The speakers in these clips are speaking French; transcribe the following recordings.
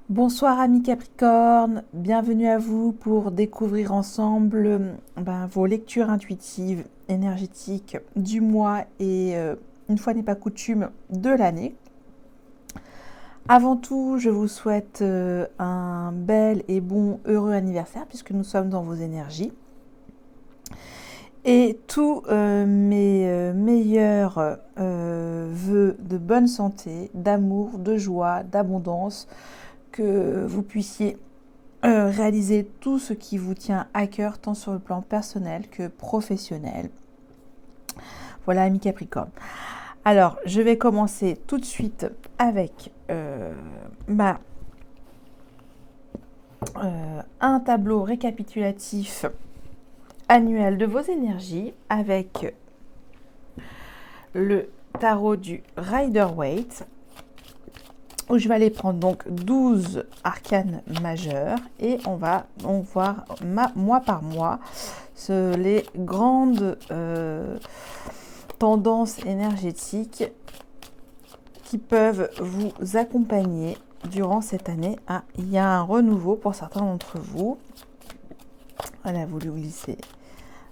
Bonsoir amis Capricorne, bienvenue à vous pour découvrir ensemble vos lectures intuitives, énergétiques du mois et une fois n'est pas coutume de l'année. Avant tout, je vous souhaite un bel et bon heureux anniversaire puisque nous sommes dans vos énergies. Et tous mes meilleurs vœux de bonne santé, d'amour, de joie, d'abondance, que vous puissiez réaliser tout ce qui vous tient à cœur, tant sur le plan personnel que professionnel. Voilà, amis Capricorne. Alors, je vais commencer tout de suite avec un tableau récapitulatif annuel de vos énergies avec le tarot du Rider-Waite, où je vais aller prendre donc 12 arcanes majeurs et on va donc voir mois par mois les grandes tendances énergétiques qui peuvent vous accompagner durant cette année. Ah, il y a un renouveau pour certains d'entre vous. Elle a voulu glisser.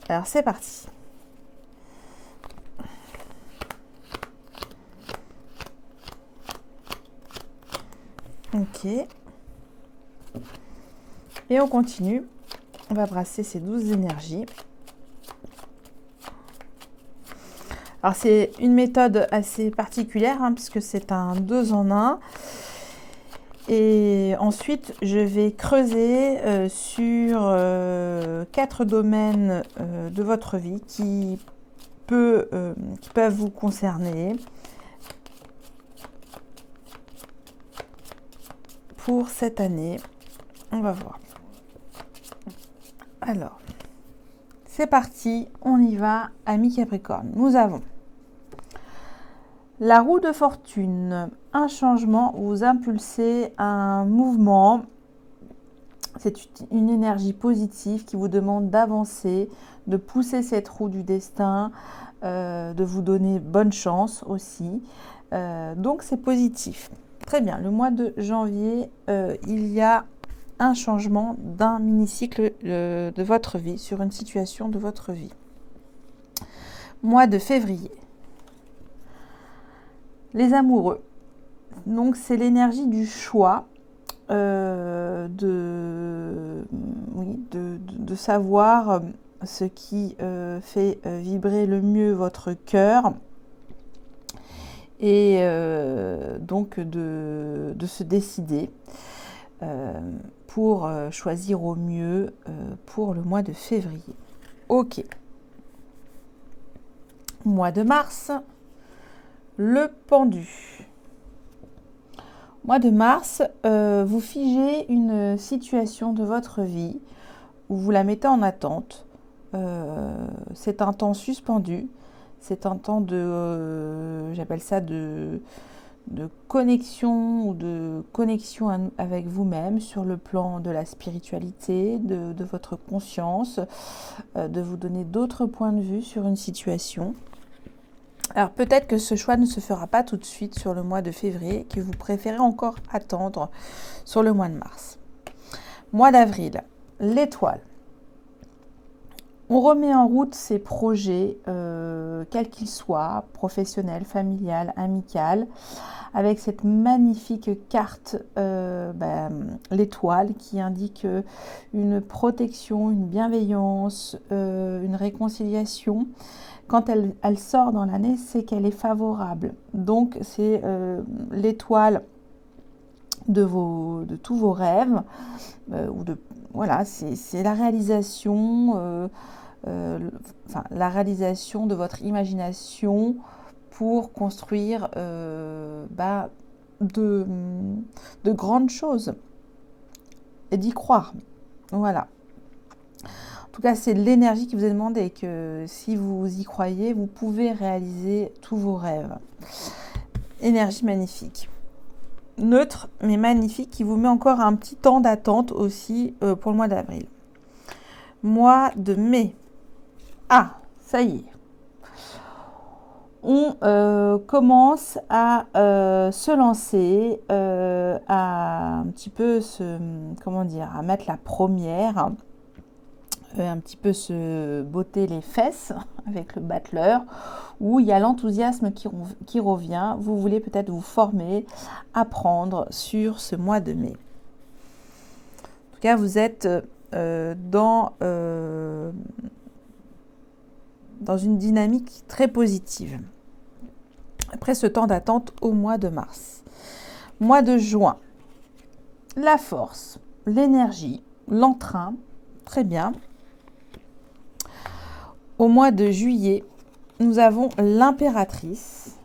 Alors c'est parti. Ok. Et on continue. On va brasser ces 12 énergies. Alors c'est une méthode assez particulière puisque c'est un 2 en 1. Et ensuite, je vais creuser sur 4 domaines de votre vie qui peuvent vous concerner pour cette année. On va voir. Alors, c'est parti, on y va, amis Capricorne. Nous avons la roue de fortune, un changement, vous impulsez un mouvement. C'est une énergie positive qui vous demande d'avancer, de pousser cette roue du destin, de vous donner bonne chance aussi. Donc c'est positif. Très bien, le mois de janvier, il y a un changement d'un mini-cycle de votre vie, sur une situation de votre vie. Mois de février. Les amoureux. Donc c'est l'énergie du choix, de savoir ce qui fait vibrer le mieux votre cœur et donc de se décider pour choisir au mieux pour le mois de février. Ok. Mois de mars, le pendu. Mois de mars, vous figez une situation de votre vie où vous la mettez en attente. C'est un temps suspendu. C'est un temps j'appelle ça de connexion ou de connexion avec vous-même sur le plan de la spiritualité, de votre conscience, de vous donner d'autres points de vue sur une situation. Alors peut-être que ce choix ne se fera pas tout de suite sur le mois de février, que vous préférez encore attendre sur le mois de mars. Mois d'avril, l'étoile. On remet en route ses projets, quels qu'ils soient, professionnels, familial, amical, avec cette magnifique carte, l'étoile, qui indique une protection, une bienveillance, une réconciliation. Quand elle sort dans l'année, c'est qu'elle est favorable. Donc, c'est l'étoile de tous vos rêves, c'est la réalisation, la réalisation de votre imagination pour construire de grandes choses et d'y croire. Voilà. En tout cas, c'est l'énergie qui vous est demandée et que si vous y croyez, vous pouvez réaliser tous vos rêves. Énergie magnifique. Neutre, mais magnifique, qui vous met encore un petit temps d'attente aussi pour le mois d'avril. Mois de mai. Ah, ça y est. on commence à se lancer, à un petit peu comment dire, à mettre la première, un petit peu se botter les fesses avec le battleur, où il y a l'enthousiasme qui revient. Vous voulez peut-être vous former, apprendre sur ce mois de mai. En tout cas, vous êtes dans une dynamique très positive. Après ce temps d'attente au mois de mars. Mois de juin, la force, l'énergie, l'entrain, très bien. Au mois de juillet, nous avons l'impératrice,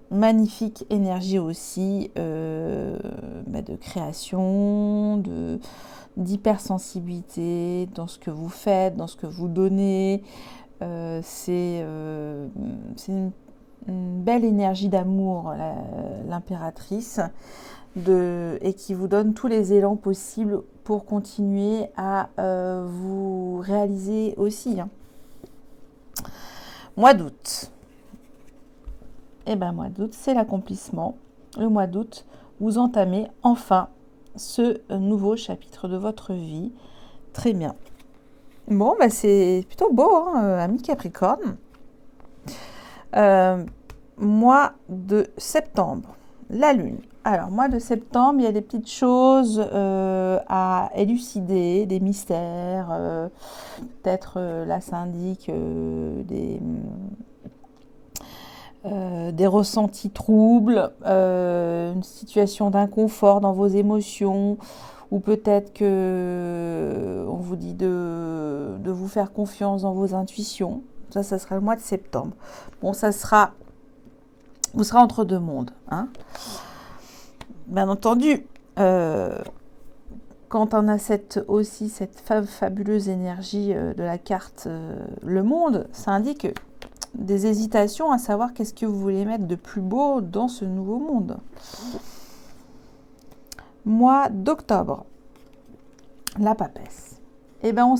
magnifique énergie aussi de création, d'hypersensibilité dans ce que vous faites, dans ce que vous donnez. C'est une belle énergie d'amour, l'impératrice, et qui vous donne tous les élans possibles pour continuer à vous réaliser aussi. Mois d'août. Eh bien, mois d'août, c'est l'accomplissement. Le mois d'août, vous entamez enfin ce nouveau chapitre de votre vie. Très bien. Bon, c'est plutôt beau, ami Capricorne. Mois de septembre, la Lune. Alors, mois de septembre, il y a des petites choses à élucider, des mystères. Peut-être, là, ça indique des ressentis troubles, une situation d'inconfort dans vos émotions, ou peut-être que on vous dit de vous faire confiance dans vos intuitions. Ça sera le mois de septembre. Bon, vous serez entre deux mondes. Bien entendu, quand on a cette fabuleuse énergie de la carte Le Monde, ça indique des hésitations à savoir qu'est-ce que vous voulez mettre de plus beau dans ce nouveau monde. Mois d'octobre, la papesse. Eh bien, on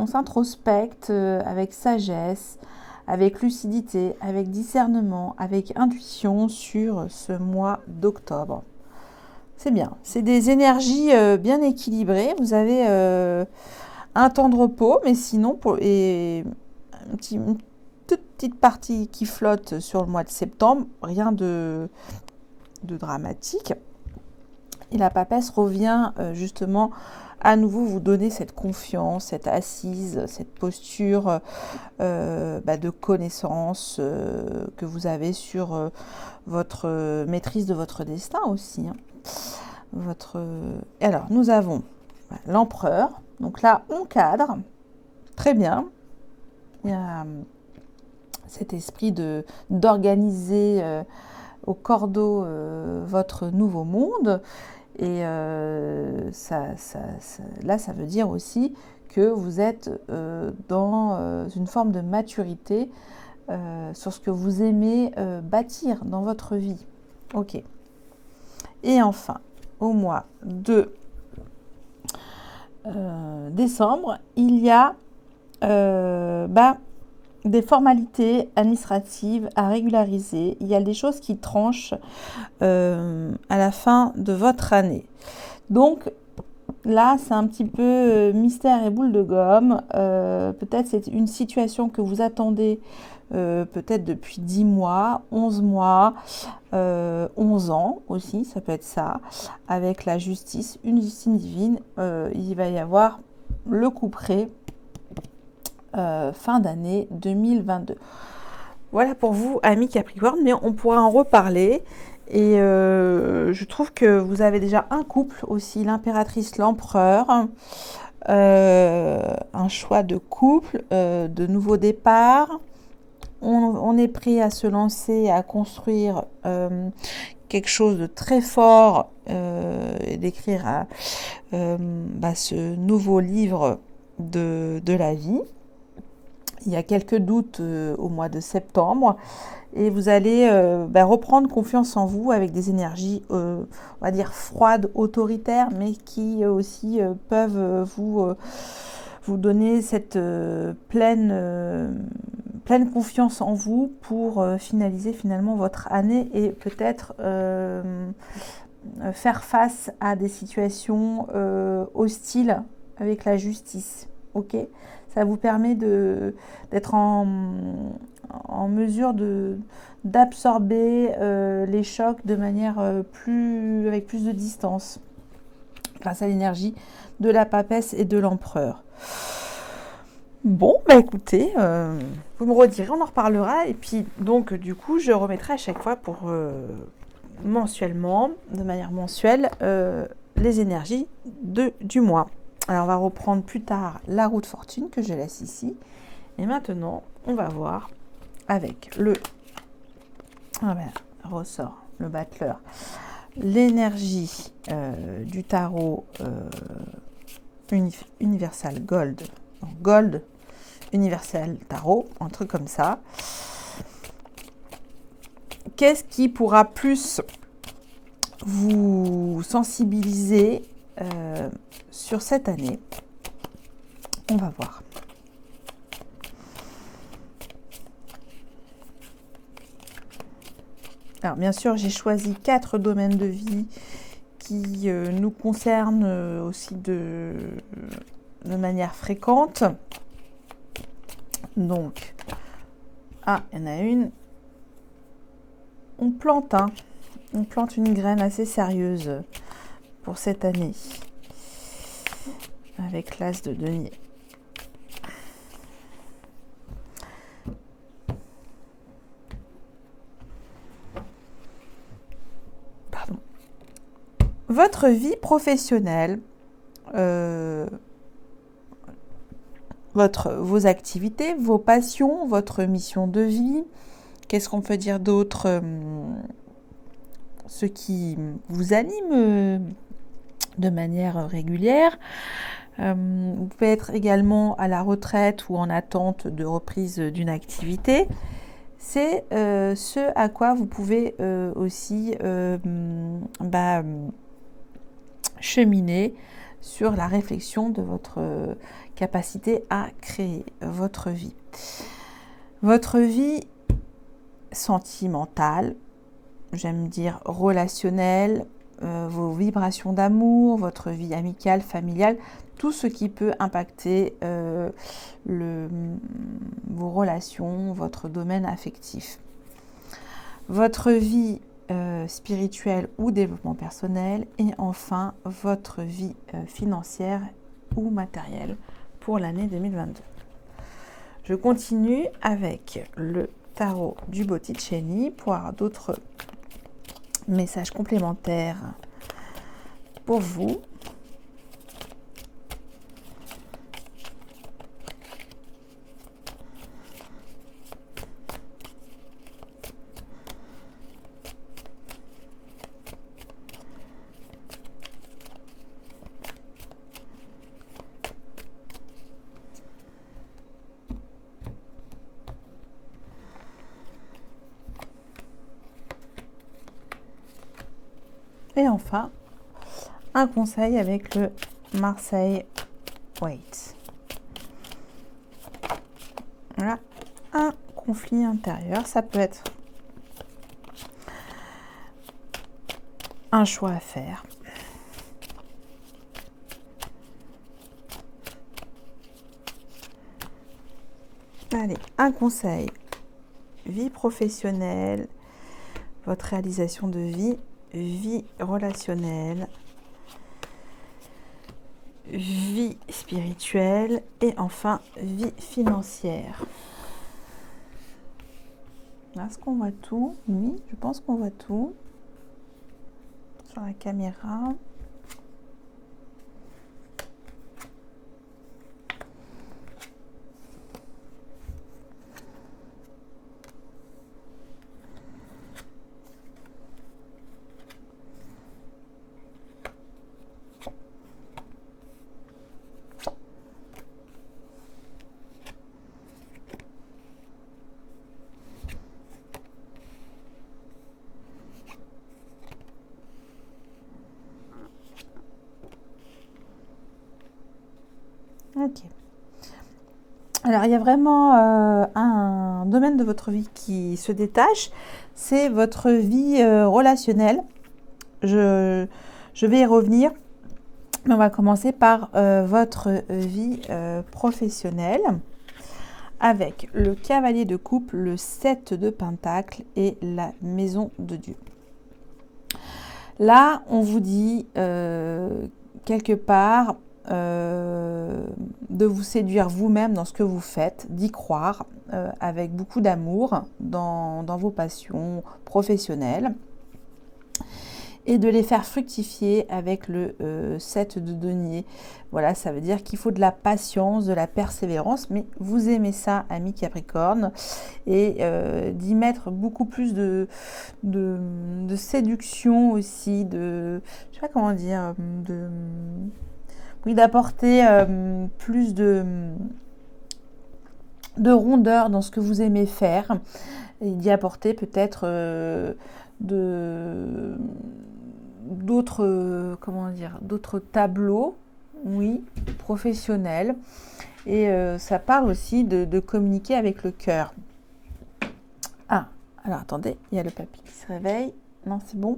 s'introspecte avec sagesse, avec lucidité, avec discernement, avec intuition sur ce mois d'octobre. C'est bien. C'est des énergies bien équilibrées. Vous avez un temps de repos, mais sinon, une toute petite partie qui flotte sur le mois de septembre. Rien de dramatique. Et la papesse revient justement à nouveau vous donner cette confiance, cette assise, cette posture de connaissance que vous avez sur votre maîtrise de votre destin aussi. Alors, nous avons l'empereur. Donc là, on cadre. Très bien. Il y a cet esprit d'organiser au cordeau votre nouveau monde. Et là, ça veut dire aussi que vous êtes dans une forme de maturité sur ce que vous aimez bâtir dans votre vie. Ok. Et enfin, au mois de décembre, il y a des formalités administratives à régulariser. Il y a des choses qui tranchent à la fin de votre année. Donc là, c'est un petit peu mystère et boule de gomme. Peut-être c'est une situation que vous attendez peut-être depuis 10 mois, 11 mois, 11 ans aussi, ça peut être ça. Avec la justice, une justice divine, il va y avoir le couperet fin d'année 2022. Voilà pour vous, amis Capricorne, mais on pourra en reparler. Et je trouve que vous avez déjà un couple aussi, l'impératrice, l'empereur, un choix de couple, de nouveau départ. On est prêt à se lancer, à construire quelque chose de très fort et d'écrire ce nouveau livre de la vie. Il y a quelques doutes au mois de septembre et vous allez reprendre confiance en vous avec des énergies, on va dire froides, autoritaires, mais qui aussi peuvent vous donner cette pleine pleine confiance en vous pour finaliser finalement votre année et peut-être faire face à des situations hostiles avec la justice. Ok, ça vous permet d'être en mesure d'absorber les chocs de manière avec plus de distance grâce à l'énergie de la papesse et de l'empereur. Bon, bah écoutez, vous me redirez, on en reparlera. Et puis, donc, du coup, je remettrai à chaque fois pour mensuellement, de manière mensuelle, les énergies du mois. Alors, on va reprendre plus tard la roue de fortune que je laisse ici. Et maintenant, on va voir avec le ressort, le battleur, l'énergie du tarot Universal Gold. Donc, Gold Universel Tarot, un truc comme ça. Qu'est-ce qui pourra plus vous sensibiliser sur cette année? On va voir. Alors, bien sûr, j'ai choisi 4 domaines de vie qui nous concernent aussi de manière fréquente. Donc, il y en a une. On plante une graine assez sérieuse pour cette année avec l'as de denier. Pardon. Votre vie professionnelle, vos activités, vos passions, votre mission de vie. Qu'est-ce qu'on peut dire d'autre? Ce qui vous anime de manière régulière. Vous pouvez être également à la retraite ou en attente de reprise d'une activité. C'est ce à quoi vous pouvez aussi cheminer sur la réflexion de votre capacité à créer votre vie. Votre vie sentimentale, j'aime dire relationnelle, vos vibrations d'amour, votre vie amicale, familiale, tout ce qui peut impacter vos relations, votre domaine affectif. Votre vie spirituelle ou développement personnel et enfin votre vie financière ou matérielle pour l'année 2022. Je continue avec le tarot du Botticini pour avoir d'autres messages complémentaires pour vous. Et enfin, un conseil avec le Marseille Waite. Voilà, un conflit intérieur, ça peut être un choix à faire. Allez, un conseil, vie professionnelle, votre réalisation de vie, vie relationnelle, vie spirituelle et enfin vie financière. Est-ce qu'on voit tout? Oui, je pense qu'on voit tout sur la caméra. Ok. Alors, il y a vraiment un domaine de votre vie qui se détache, c'est votre vie relationnelle. Je vais y revenir, mais on va commencer par votre vie professionnelle, avec le cavalier de coupe, le 7 de pentacle et la maison de Dieu. Là, on vous dit quelque part de vous séduire vous-même dans ce que vous faites, d'y croire avec beaucoup d'amour dans vos passions professionnelles et de les faire fructifier avec le 7 de denier. Voilà, ça veut dire qu'il faut de la patience, de la persévérance, mais vous aimez ça, amis Capricorne, et d'y mettre beaucoup plus de séduction aussi, je sais pas comment dire, oui, d'apporter plus de rondeur dans ce que vous aimez faire, et d'y apporter peut-être d'autres tableaux, oui, professionnels. Et ça parle aussi de communiquer avec le cœur. Ah, alors attendez, il y a le papy qui se réveille. Non, c'est bon.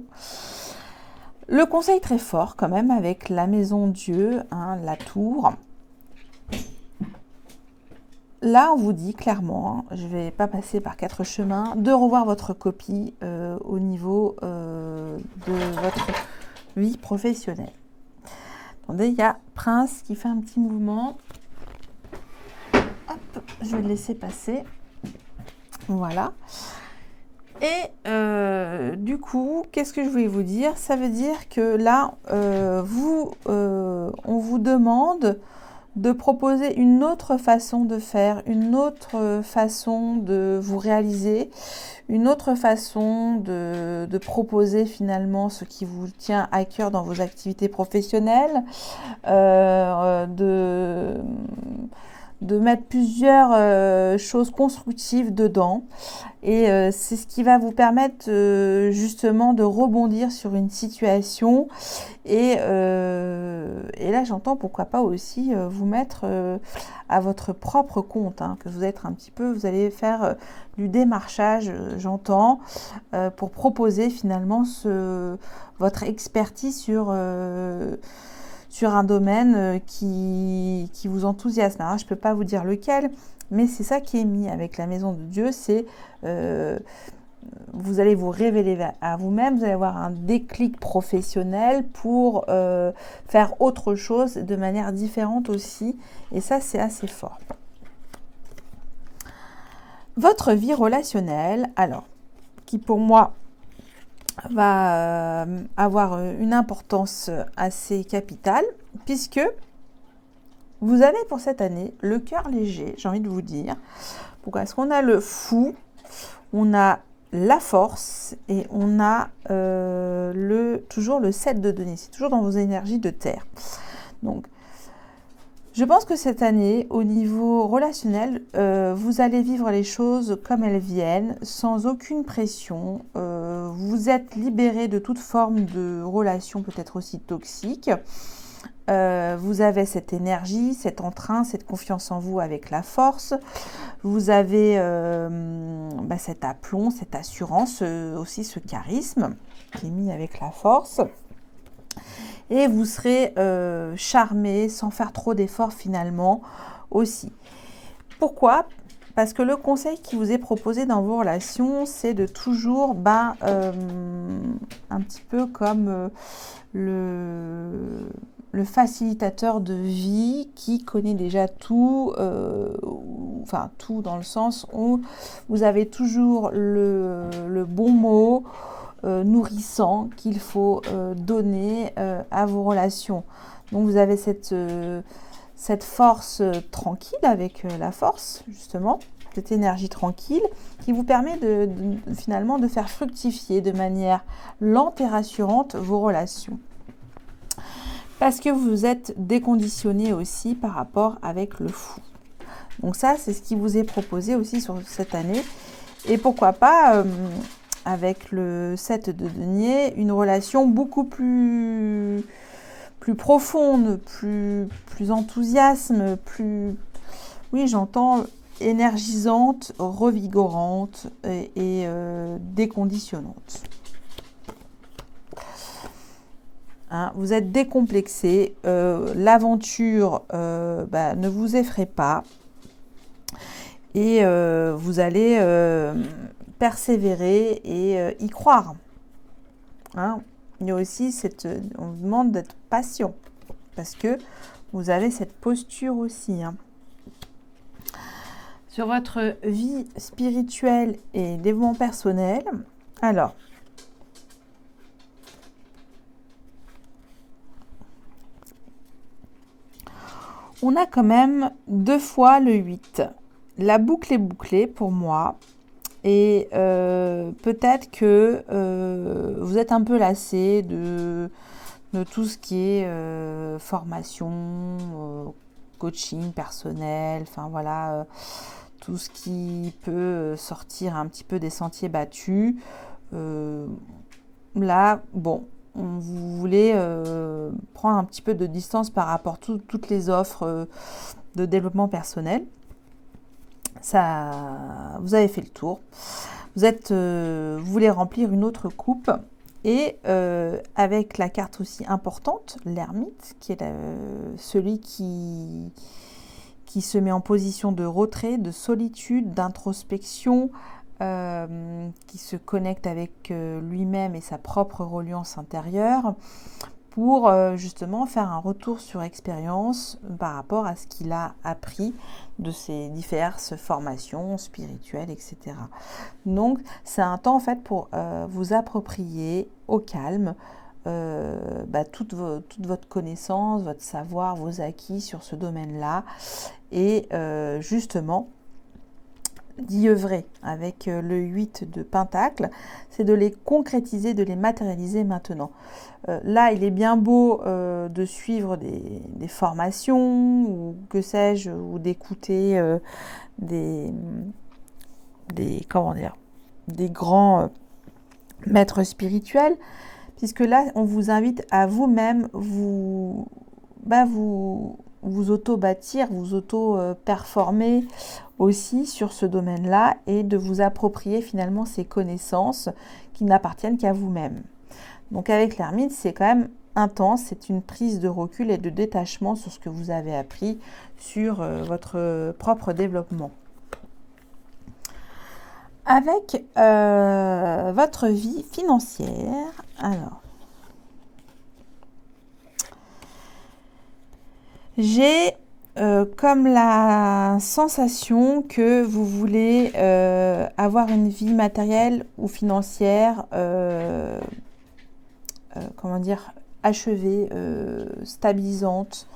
Le conseil très fort quand même avec la maison Dieu, hein, la tour. Là, on vous dit clairement, je ne vais pas passer par 4 chemins, de revoir votre copie au niveau de votre vie professionnelle. Attendez, il y a Prince qui fait un petit mouvement. Hop, je vais le laisser passer. Voilà. Et du coup, qu'est-ce que je voulais vous dire? Ça veut dire que là, on vous demande de proposer une autre façon de faire, une autre façon de vous réaliser, une autre façon de proposer finalement ce qui vous tient à cœur dans vos activités professionnelles, de mettre plusieurs choses constructives dedans. Et c'est ce qui va vous permettre justement de rebondir sur une situation. Et là, j'entends pourquoi pas aussi vous mettre à votre propre compte, hein, que vous êtes un petit peu, vous allez faire du démarchage, j'entends, pour proposer finalement votre expertise sur un domaine qui vous enthousiasme. Alors, je ne peux pas vous dire lequel, mais c'est ça qui est mis avec la maison de Dieu, c'est vous allez vous révéler à vous-même, vous allez avoir un déclic professionnel pour faire autre chose de manière différente aussi, et ça c'est assez fort. Votre vie relationnelle, alors, qui pour moi va avoir une importance assez capitale, puisque vous avez pour cette année le cœur léger, j'ai envie de vous dire. Pourquoi? Parce qu'on a le fou, on a la force et on a toujours le 7 de denier. C'est toujours dans vos énergies de terre. Donc, je pense que cette année, au niveau relationnel, vous allez vivre les choses comme elles viennent, sans aucune pression. Vous êtes libéré de toute forme de relation peut-être aussi toxique. Vous avez cette énergie, cet entrain, cette confiance en vous avec la force. Vous avez cet aplomb, cette assurance, aussi ce charisme qui est mis avec la force. Et vous serez charmé sans faire trop d'efforts finalement aussi. Pourquoi? Parce que le conseil qui vous est proposé dans vos relations, c'est de toujours, un petit peu comme le facilitateur de vie qui connaît déjà tout, tout dans le sens où vous avez toujours le bon mot nourrissant qu'il faut donner à vos relations. Donc vous avez cette force tranquille avec la force, justement, cette énergie tranquille qui vous permet finalement de faire fructifier de manière lente et rassurante vos relations. Parce que vous êtes déconditionné aussi par rapport avec le fou. Donc ça, c'est ce qui vous est proposé aussi sur cette année. Et pourquoi pas, avec le 7 de denier, une relation beaucoup plus profonde, plus enthousiasme, plus Oui, j'entends énergisante, revigorante et déconditionnante. Hein, vous êtes décomplexé, l'aventure ne vous effraie pas et vous allez persévérer et y croire. Hein. Il y a aussi on vous demande d'être patient parce que vous avez cette posture aussi. Hein. Sur votre vie spirituelle et développement personnel, alors, on a quand même 2 fois le 8. La boucle est bouclée pour moi. Et peut-être que vous êtes un peu lassé de tout ce qui est formation, coaching personnel, enfin voilà, tout ce qui peut sortir un petit peu des sentiers battus. Là, bon, vous voulez prendre un petit peu de distance par rapport à toutes les offres de développement personnel. Ça, vous avez fait le tour. Vous voulez remplir une autre coupe et avec la carte aussi importante, l'ermite, qui est celui qui se met en position de retrait, de solitude, d'introspection, qui se connecte avec lui-même et sa propre reliance intérieure pour justement faire un retour sur expérience par rapport à ce qu'il a appris de ses diverses formations spirituelles, etc. Donc, c'est un temps en fait pour vous approprier au calme toute votre connaissance, votre savoir, vos acquis sur ce domaine-là et justement d'y œuvrer avec le 8 de Pentacle, c'est de les concrétiser, de les matérialiser maintenant. Là, il est bien beau de suivre des formations ou que sais-je, ou d'écouter des grands maîtres spirituels, puisque là, on vous invite à vous-même vous auto-bâtir, vous auto-performer aussi sur ce domaine-là et de vous approprier finalement ces connaissances qui n'appartiennent qu'à vous-même. Donc avec l'ermite, c'est quand même intense, c'est une prise de recul et de détachement sur ce que vous avez appris sur votre propre développement. Avec votre vie financière, alors, j'ai comme la sensation que vous voulez avoir une vie matérielle ou financière, achevée, stabilisante,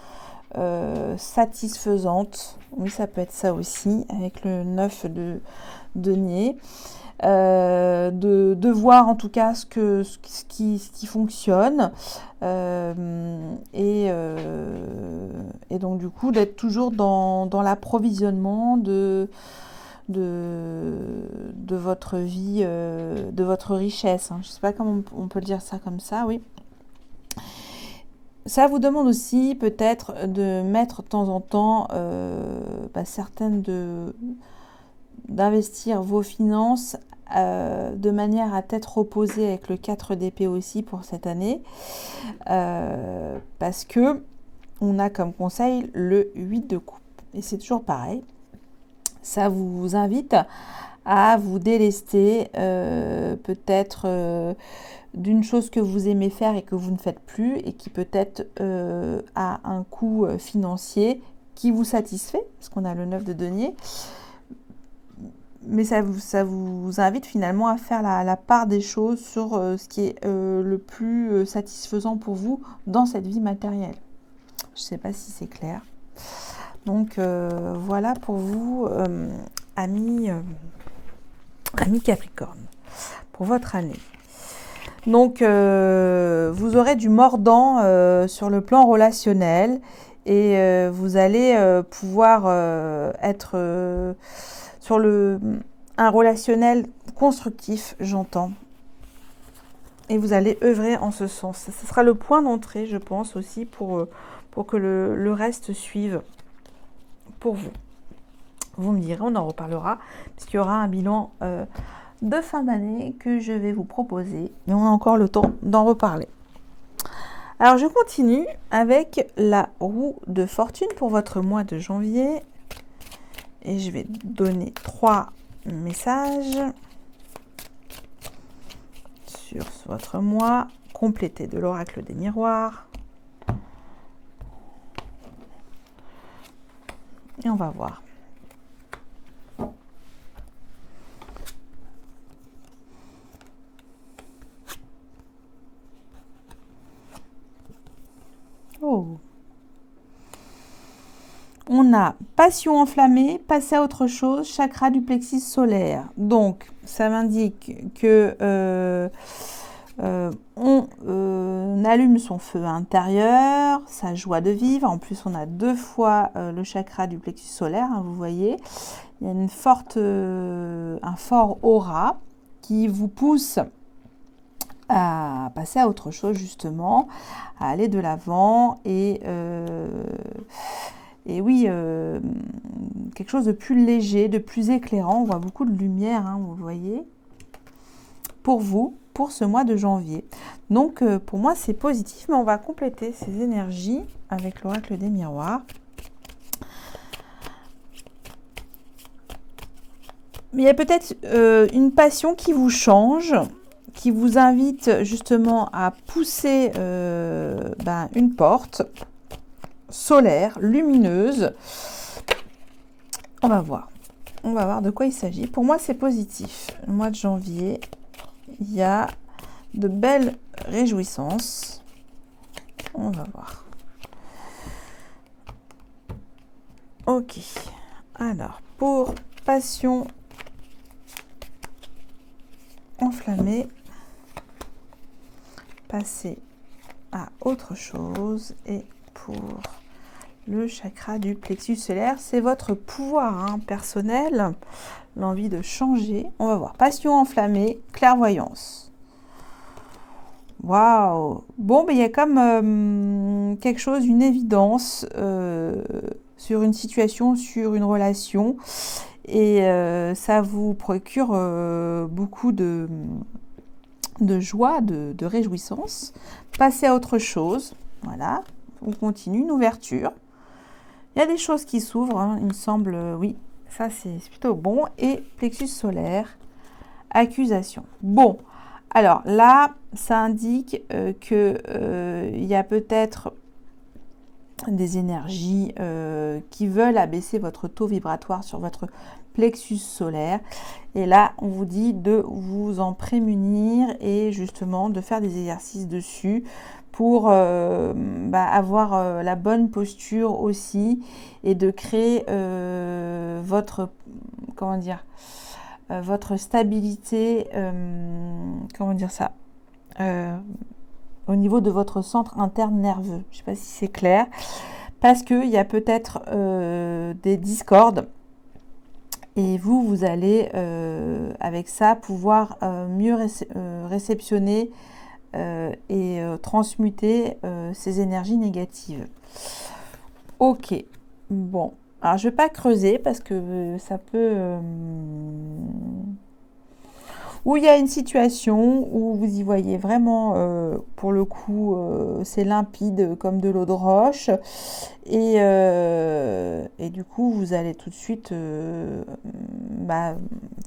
satisfaisante. Oui, ça peut être ça aussi, avec le 9 de denier. De voir en tout cas ce qui fonctionne et donc du coup d'être toujours dans l'approvisionnement de votre vie, de votre richesse. Hein. Je ne sais pas comment on peut dire ça comme ça, oui. Ça vous demande aussi peut-être de mettre de temps en temps d'investir vos finances de manière à être reposé avec le 4 d'épée aussi pour cette année parce que on a comme conseil le 8 de coupe et c'est toujours pareil, ça vous invite à vous délester peut-être d'une chose que vous aimez faire et que vous ne faites plus et qui peut-être a un coût financier qui vous satisfait parce qu'on a le 9 de denier. Mais ça vous invite finalement à faire la part des choses sur ce qui est le plus satisfaisant pour vous dans cette vie matérielle. Je ne sais pas si c'est clair. Donc voilà pour vous, amis Capricorne, pour votre année. Donc vous aurez du mordant sur le plan relationnel et vous allez pouvoir être... sur un relationnel constructif, j'entends. Et vous allez œuvrer en ce sens. Ce sera le point d'entrée, je pense, aussi pour que le reste suive pour vous. Vous me direz, on en reparlera, puisqu'il y aura un bilan de fin d'année que je vais vous proposer. Mais on a encore le temps d'en reparler. Alors, je continue avec la roue de fortune pour votre mois de janvier. Et je vais donner 3 messages sur votre mois, complété de l'oracle des miroirs. Et on va voir. Oh. On a passion enflammée, passer à autre chose, chakra du plexus solaire. Donc, ça m'indique que on allume son feu intérieur, sa joie de vivre. En plus, on a 2 fois le chakra du plexus solaire, hein, vous voyez. Il y a une un fort aura qui vous pousse à passer à autre chose, justement, à aller de l'avant et oui, quelque chose de plus léger, de plus éclairant. On voit beaucoup de lumière, hein, vous voyez, pour vous, pour ce mois de janvier. Donc, pour moi, c'est positif, mais on va compléter ces énergies avec l'oracle des miroirs. Mais il y a peut-être une passion qui vous change, qui vous invite justement à pousser une porte solaire, lumineuse. On va voir de quoi il s'agit. Pour moi, c'est positif. Le mois de janvier, il y a de belles réjouissances. On va voir. Ok. Alors, pour passion enflammée, passer à autre chose. Et pour le chakra du plexus solaire, c'est votre pouvoir personnel, l'envie de changer. On va voir. Passion enflammée, clairvoyance. Waouh! Bon, il y a comme quelque chose, une évidence sur une situation, sur une relation. Et ça vous procure beaucoup de joie, de réjouissance. Passer à autre chose. Voilà. On continue, une ouverture. Il y a des choses qui s'ouvrent, hein, il me semble, oui, ça c'est plutôt bon. Et plexus solaire, accusation. Bon, alors là, ça indique qu'il y a peut-être des énergies qui veulent abaisser votre taux vibratoire sur votre plexus solaire. Et là, on vous dit de vous en prémunir et justement de faire des exercices dessus pour avoir la bonne posture aussi et de créer votre stabilité, au niveau de votre centre interne nerveux. Je ne sais pas si c'est clair, parce qu'il y a peut-être des discordes et vous allez avec ça pouvoir mieux réceptionner et transmuter ces énergies négatives. Ok, bon, alors je ne vais pas creuser parce que ça peut... où il y a une situation où vous y voyez vraiment, pour le coup, c'est limpide comme de l'eau de roche. Et du coup, vous allez tout de suite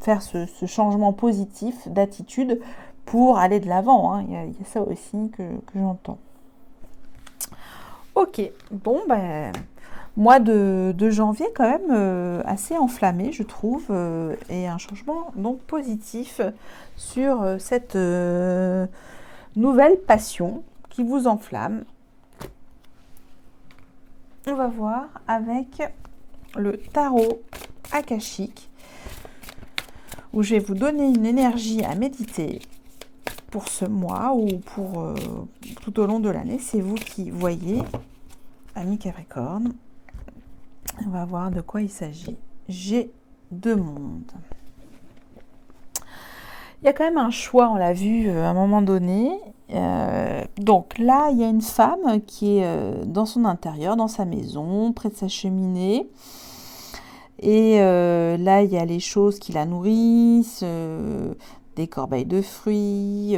faire ce changement positif d'attitude pour aller de l'avant. Hein. Il y a ça aussi que j'entends. Ok, bon, mois de janvier quand même assez enflammé, je trouve, et un changement donc positif sur cette nouvelle passion qui vous enflamme. On va voir avec le tarot akashique, où je vais vous donner une énergie à méditer pour ce mois ou pour tout au long de l'année. C'est vous qui voyez, amis Capricorne. On va voir de quoi il s'agit. J'ai 2 mondes. Il y a quand même un choix, on l'a vu à un moment donné. Donc là, il y a une femme qui est dans son intérieur, dans sa maison, près de sa cheminée. Et là, il y a les choses qui la nourrissent, des corbeilles de fruits,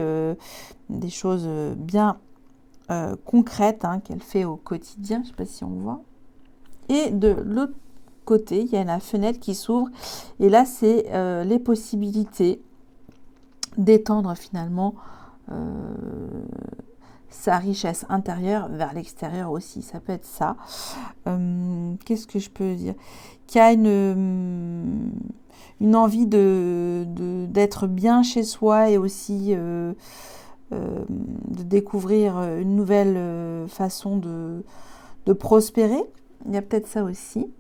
des choses bien concrètes qu'elle fait au quotidien. Je ne sais pas si on voit. Et de l'autre côté, il y a la fenêtre qui s'ouvre. Et là, c'est les possibilités d'étendre finalement sa richesse intérieure vers l'extérieur aussi. Ça peut être ça. Qu'est-ce que je peux dire? Qu'il y a une envie d'être bien chez soi et aussi de découvrir une nouvelle façon de prospérer. Il y a peut-être ça aussi.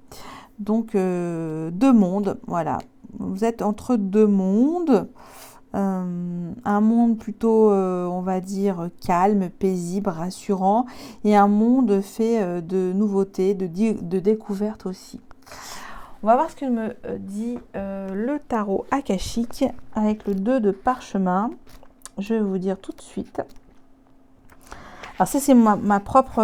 Donc, deux mondes, voilà. Vous êtes entre deux mondes. Un monde plutôt, on va dire, calme, paisible, rassurant, et un monde fait de nouveautés, de découvertes aussi. On va voir ce que me dit le tarot akashique avec le 2 de parchemin. Je vais vous dire tout de suite. Alors ça, c'est ma propre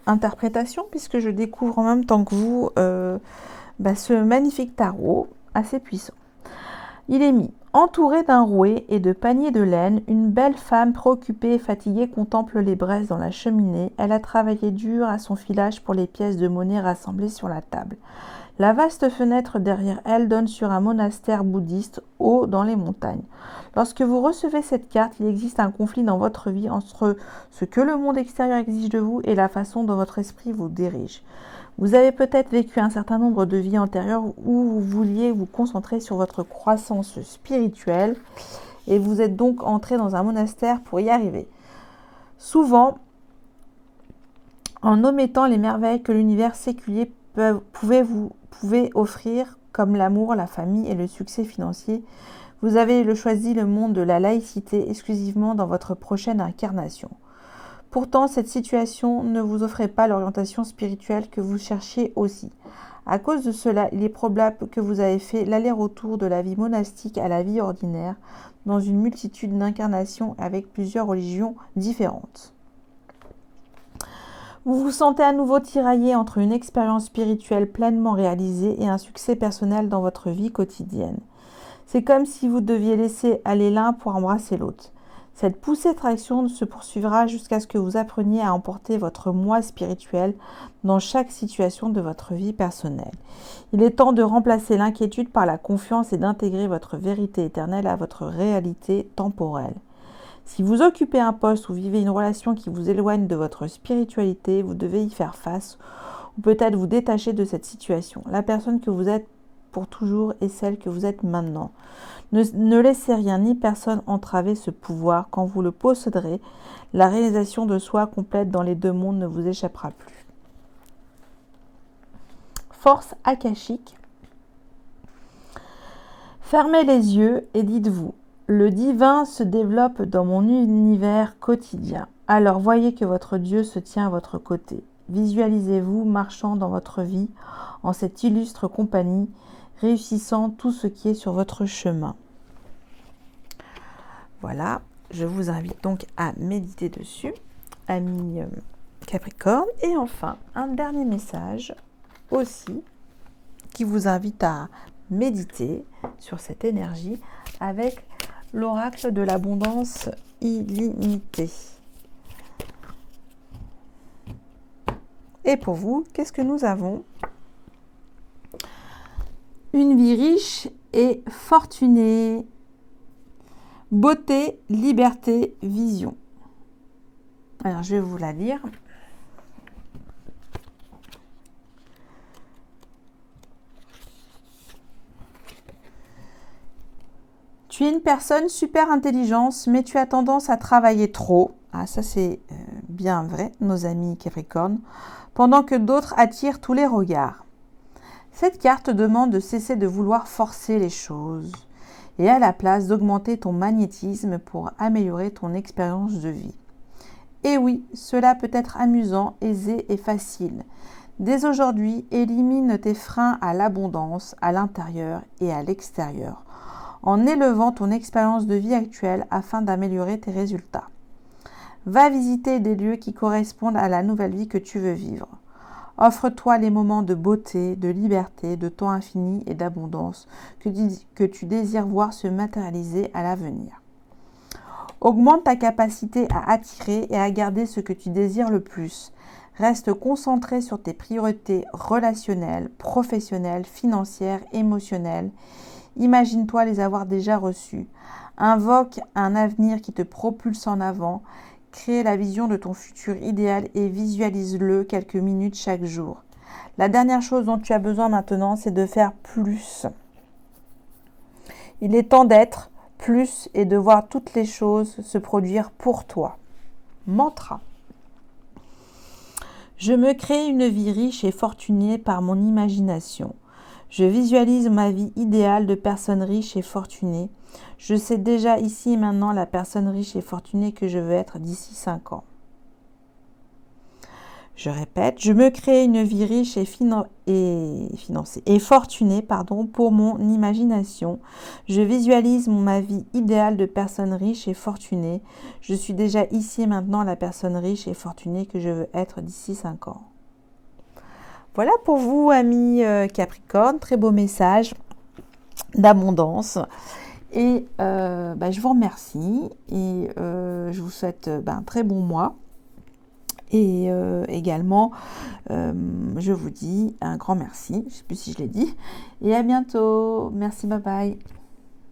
interprétation, puisque je découvre en même temps que vous ce magnifique tarot assez puissant. Il est mis. Entourée d'un rouet et de paniers de laine, une belle femme préoccupée et fatiguée contemple les braises dans la cheminée. Elle a travaillé dur à son filage pour les pièces de monnaie rassemblées sur la table. La vaste fenêtre derrière elle donne sur un monastère bouddhiste haut dans les montagnes. Lorsque vous recevez cette carte, il existe un conflit dans votre vie entre ce que le monde extérieur exige de vous et la façon dont votre esprit vous dirige. Vous avez peut-être vécu un certain nombre de vies antérieures où vous vouliez vous concentrer sur votre croissance spirituelle et vous êtes donc entré dans un monastère pour y arriver. Souvent, en omettant les merveilles que l'univers séculier pouvait offrir, comme l'amour, la famille et le succès financier, vous avez choisi le monde de la laïcité exclusivement dans votre prochaine incarnation. Pourtant, cette situation ne vous offrait pas l'orientation spirituelle que vous cherchiez aussi. À cause de cela, il est probable que vous avez fait l'aller-retour de la vie monastique à la vie ordinaire dans une multitude d'incarnations avec plusieurs religions différentes. Vous vous sentez à nouveau tiraillé entre une expérience spirituelle pleinement réalisée et un succès personnel dans votre vie quotidienne. C'est comme si vous deviez laisser aller l'un pour embrasser l'autre. Cette poussée de traction se poursuivra jusqu'à ce que vous appreniez à emporter votre moi spirituel dans chaque situation de votre vie personnelle. Il est temps de remplacer l'inquiétude par la confiance et d'intégrer votre vérité éternelle à votre réalité temporelle. Si vous occupez un poste ou vivez une relation qui vous éloigne de votre spiritualité, vous devez y faire face ou peut-être vous détacher de cette situation. La personne que vous êtes pour toujours est celle que vous êtes maintenant. Ne laissez rien ni personne entraver ce pouvoir. Quand vous le posséderez, la réalisation de soi complète dans les deux mondes ne vous échappera plus. Force akashique. Fermez les yeux et dites-vous, le divin se développe dans mon univers quotidien. Alors voyez que votre Dieu se tient à votre côté. Visualisez-vous marchant dans votre vie en cette illustre compagnie, réussissant tout ce qui est sur votre chemin. Voilà, je vous invite donc à méditer dessus, amis Capricorne. Et enfin, un dernier message aussi qui vous invite à méditer sur cette énergie avec l'oracle de l'abondance illimitée. Et pour vous, qu'est-ce que nous avons ? Une vie riche et fortunée. Beauté, liberté, vision. Alors, je vais vous la lire. Tu es une personne super intelligente, mais tu as tendance à travailler trop. Ah, ça c'est bien vrai, nos amis Capricorne. Pendant que d'autres attirent tous les regards. Cette carte demande de cesser de vouloir forcer les choses et à la place d'augmenter ton magnétisme pour améliorer ton expérience de vie. Et oui, cela peut être amusant, aisé et facile. Dès aujourd'hui, élimine tes freins à l'abondance, à l'intérieur et à l'extérieur, en élevant ton expérience de vie actuelle afin d'améliorer tes résultats. Va visiter des lieux qui correspondent à la nouvelle vie que tu veux vivre. Offre-toi les moments de beauté, de liberté, de temps infini et d'abondance que tu désires voir se matérialiser à l'avenir. Augmente ta capacité à attirer et à garder ce que tu désires le plus. Reste concentré sur tes priorités relationnelles, professionnelles, financières, émotionnelles. Imagine-toi les avoir déjà reçues. Invoque un avenir qui te propulse en avant. Crée la vision de ton futur idéal et visualise-le quelques minutes chaque jour. La dernière chose dont tu as besoin maintenant, c'est de faire plus. Il est temps d'être plus et de voir toutes les choses se produire pour toi. Mantra. Je me crée une vie riche et fortunée par mon imagination. Je visualise ma vie idéale de personne riche et fortunée. Je sais déjà ici et maintenant la personne riche et fortunée que je veux être d'ici 5 ans. Je répète, je me crée une vie riche et fortunée pour mon imagination. Je visualise ma vie idéale de personne riche et fortunée. Je suis déjà ici et maintenant la personne riche et fortunée que je veux être d'ici 5 ans. Voilà pour vous, amis Capricorne, très beau message d'abondance. Et je vous remercie et je vous souhaite un très bon mois. Et également, je vous dis un grand merci, je ne sais plus si je l'ai dit. Et à bientôt. Merci, bye bye.